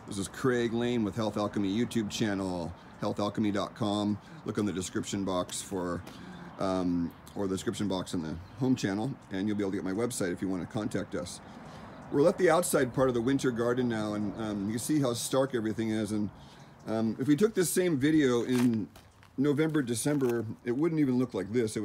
This is Craig Lane with Health Alchemy YouTube channel, healthalchemy.com. Look on the description box for, or the description box in the home channel, and you'll be able to get my website if you want to contact us. We're at the outside part of the winter garden now, and you can see how stark everything is. And if we took this same video in November, December, it wouldn't even look like this.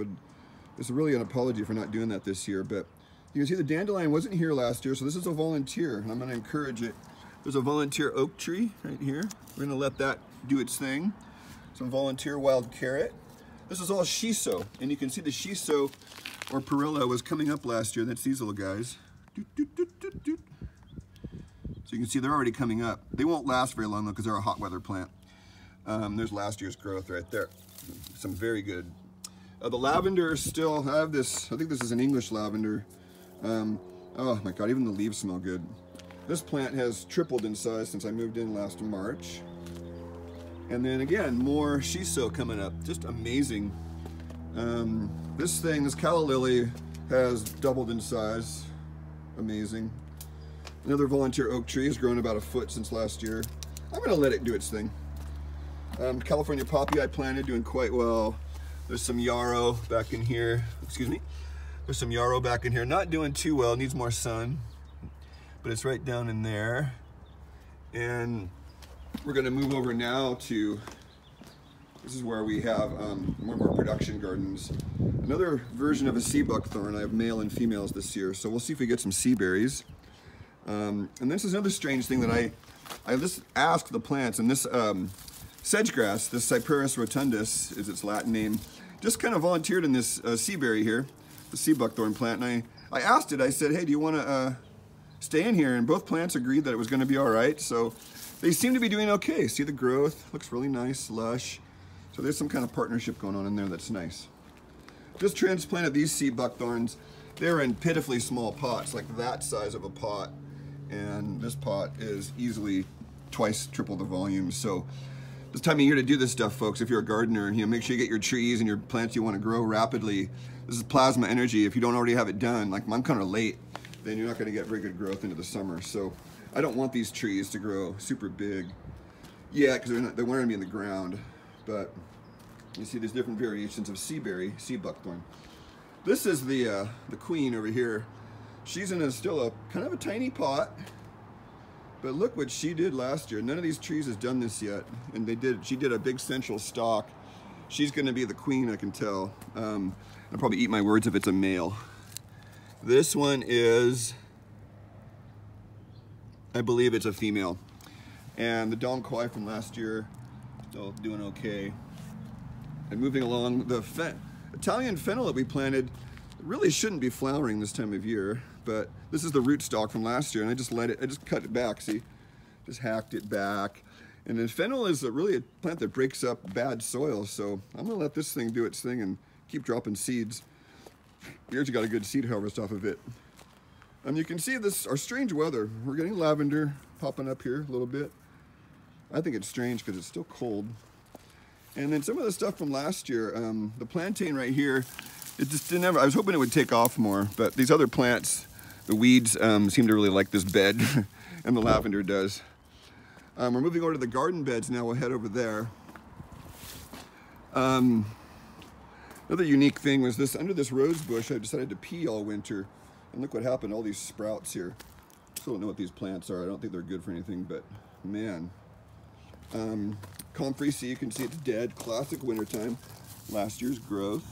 It's really an apology for not doing that this year, but you can see the dandelion wasn't here last year, so this is a volunteer, and I'm going to encourage it. There's a volunteer oak tree right here. We're going to let that do its thing. Some volunteer wild carrot. This is all shiso, and you can see the shiso or perilla was coming up last year. That's these little guys. Doot, doot, doot, doot, doot. So you can see they're already coming up. They won't last very long though because they're a hot weather plant. There's last year's growth right there. Some very good. The lavender is still, I have this, I think this is an English lavender. Oh my God, even the leaves smell good. This plant has tripled in size since I moved in last March. And then again, more shiso coming up, just amazing. This calla lily has doubled in size, amazing. Another volunteer oak tree has grown about a foot since last year. I'm gonna let it do its thing. California poppy I planted, doing quite well. There's some yarrow back in here, excuse me. There's some yarrow back in here, not doing too well, needs more sun, but it's right down in there. And we're gonna move over now to, this is where we have one of our production gardens. Another version of a sea buckthorn. I have male and females this year, so we'll see if we get some sea berries. And this is another strange thing that I just asked the plants, and this sedgegrass, this Cyperus rotundus is its Latin name, just kind of volunteered in this sea berry here, the sea buckthorn plant, and I asked it, I said, hey, do you want to stay in here? And both plants agreed that it was going to be all right, so they seem to be doing okay. See the growth, looks really nice, lush. So there's some kind of partnership going on in there that's nice. Just transplanted these sea buckthorns. They're in pitifully small pots, like that size of a pot, and this pot is easily twice, triple the volume. So this time of year to do this stuff, folks, if you're a gardener, make sure you get your trees and your plants you want to grow rapidly. This is plasma energy. If you don't already have it done, like I'm kind of late, then you're not going to get very good growth into the summer. So I don't want these trees to grow super big yet because they want to be in the ground. But you see there's different variations of sea berry, sea buckthorn. This is the queen over here. She's in still a kind of a tiny pot. But look what she did last year. None of these trees has done this yet. And she did a big central stalk. She's gonna be the queen, I can tell. I'll probably eat my words if it's a male. This one is, I believe it's a female. And the Dong Quai from last year, still doing okay. And moving along, the Italian fennel that we planted really shouldn't be flowering this time of year, but this is the rootstock from last year, and I just cut it back, see? Just hacked it back. And then fennel is really a plant that breaks up bad soil, so I'm gonna let this thing do its thing and keep dropping seeds. We actually got a good seed harvest off of it. You can see our strange weather. We're getting lavender popping up here a little bit. I think it's strange because it's still cold. And then some of the stuff from last year, the plantain right here, it just didn't ever, I was hoping it would take off more, but these other plants, the weeds seem to really like this bed, and the lavender does. We're moving over to the garden beds now. We'll head over there. Another unique thing was this, under this rose bush, I decided to pea all winter, and look what happened, all these sprouts here. Still don't know what these plants are. I don't think they're good for anything, but man. Comfrey, see, you can see it's dead, classic wintertime. Last year's growth.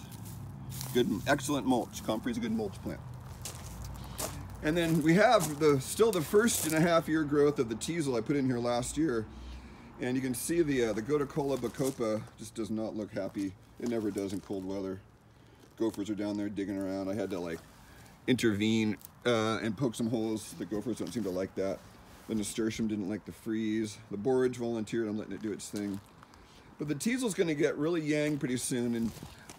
Good, excellent mulch. Comfrey's a good mulch plant. And then we have still the 1.5 year growth of the teasel I put in here last year. And you can see the Goticola bacopa just does not look happy. It never does in cold weather. Gophers are down there digging around. I had to like intervene and poke some holes. The gophers don't seem to like that. The nasturtium didn't like the freeze. The borage volunteered. I'm letting it do its thing. But the teasel's going to get really yang pretty soon, and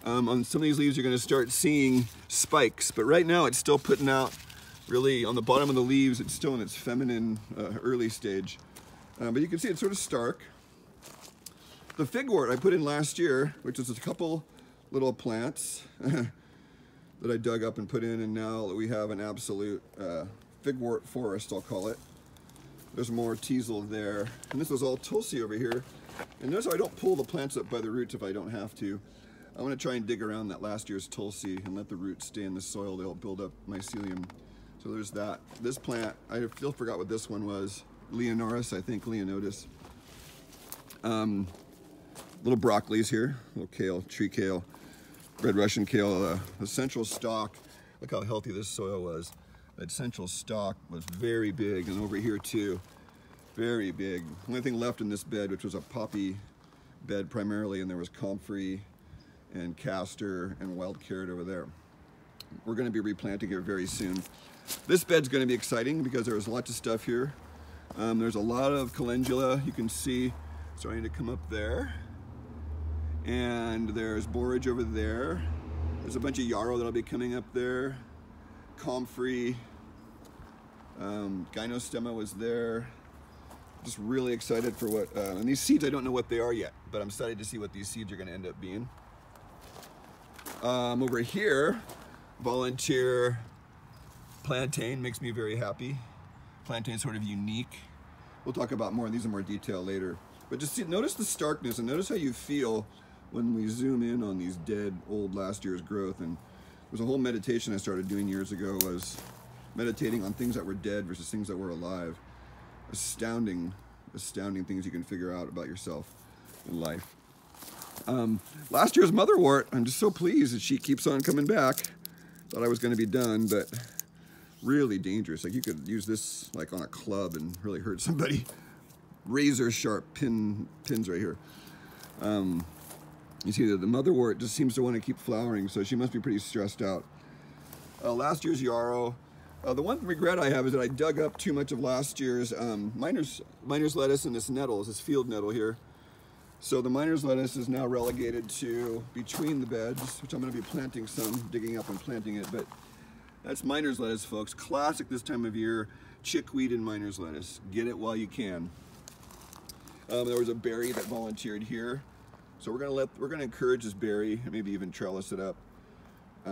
on some of these leaves you're going to start seeing spikes. But right now it's still putting out, really on the bottom of the leaves, it's still in its feminine early stage. But you can see it's sort of stark. The figwort I put in last year, which was a couple little plants that I dug up and put in, and now we have an absolute figwort forest, I'll call it. There's more teasel there. And this was all Tulsi over here. And notice how I don't pull the plants up by the roots if I don't have to. I want to try and dig around that last year's Tulsi and let the roots stay in the soil to help build up mycelium. So there's that. This plant, I still forgot what this one was. Leonoris, I think, Leonotis. Little broccolis here, little kale, tree kale, red Russian kale. The central stalk, look how healthy this soil was. That central stalk was very big, and over here too, very big. Only thing left in this bed, which was a poppy bed primarily, and there was comfrey and castor and wild carrot over there. We're going to be replanting here very soon. This bed's going to be exciting because there's lots of stuff here. There's a lot of calendula, you can see starting to come up there. And there's borage over there. There's a bunch of yarrow that'll be coming up there. Comfrey, gynostemma was there. Just really excited for what, and these seeds I don't know what they are yet, but I'm excited to see what these seeds are going to end up being. Over here, volunteer plantain makes me very happy. Plantain is sort of unique. We'll talk about more of these in more detail later. But just see, notice the starkness and notice how you feel when we zoom in on these dead old last year's growth. And there's a whole meditation I started doing years ago, was meditating on things that were dead versus things that were alive. Astounding things you can figure out about yourself in life. Last year's motherwort, I'm just so pleased that she keeps on coming back. Thought I was going to be done, but really dangerous. Like you could use this like on a club and really hurt somebody. Razor sharp pins right here. You see that the motherwort just seems to want to keep flowering, so she must be pretty stressed out. Last year's yarrow. The one regret I have is that I dug up too much of last year's miner's lettuce and this nettle, this field nettle here. So the miner's lettuce is now relegated to between the beds, which I'm going to be planting some, digging up and planting it. But that's miner's lettuce, folks. Classic this time of year. Chickweed and miner's lettuce. Get it while you can. There was a berry that volunteered here. So we're gonna encourage this berry, and maybe even trellis it up. I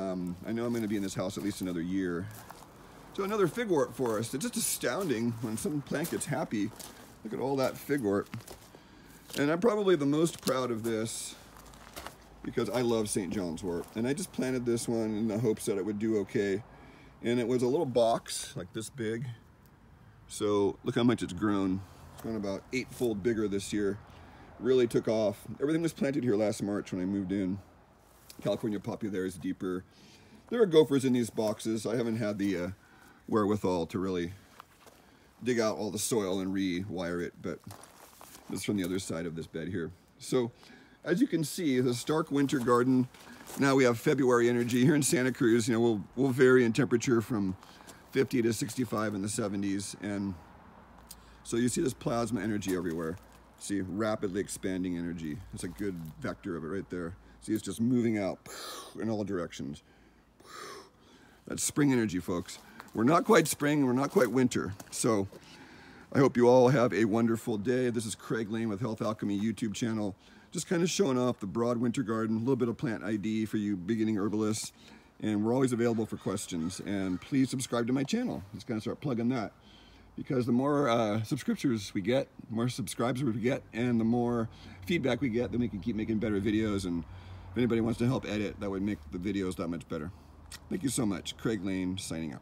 know I'm gonna be in this house at least another year. So another figwort for us. It's just astounding when some plant gets happy. Look at all that figwort. And I'm probably the most proud of this because I love St. John's wort. And I just planted this one in the hopes that it would do okay. And it was a little box, like this big. So look how much it's grown. It's grown about 8-fold bigger this year. Really took off. Everything was planted here last March when I moved in. California poppy there is deeper. There are gophers in these boxes. I haven't had the wherewithal to really dig out all the soil and rewire it, but this is from the other side of this bed here. So as you can see, the stark winter garden. Now we have February energy here in Santa Cruz. You know, we'll vary in temperature from 50 to 65 in the 70s, and so you see this plasma energy everywhere. See, rapidly expanding energy. It's a good vector of it right there. See, it's just moving out in all directions. That's spring energy, folks. We're not quite spring, we're not quite winter. So I hope you all have a wonderful day. This is Craig Lane with Health Alchemy YouTube channel. Just kind of showing off the broad winter garden, a little bit of plant ID for you beginning herbalists. And we're always available for questions. And please subscribe to my channel. Just kind of start plugging that. Because the more subscriptions we get, the more subscribers we get, and the more feedback we get, then we can keep making better videos. And if anybody wants to help edit, that would make the videos that much better. Thank you so much. Craig Lane signing out.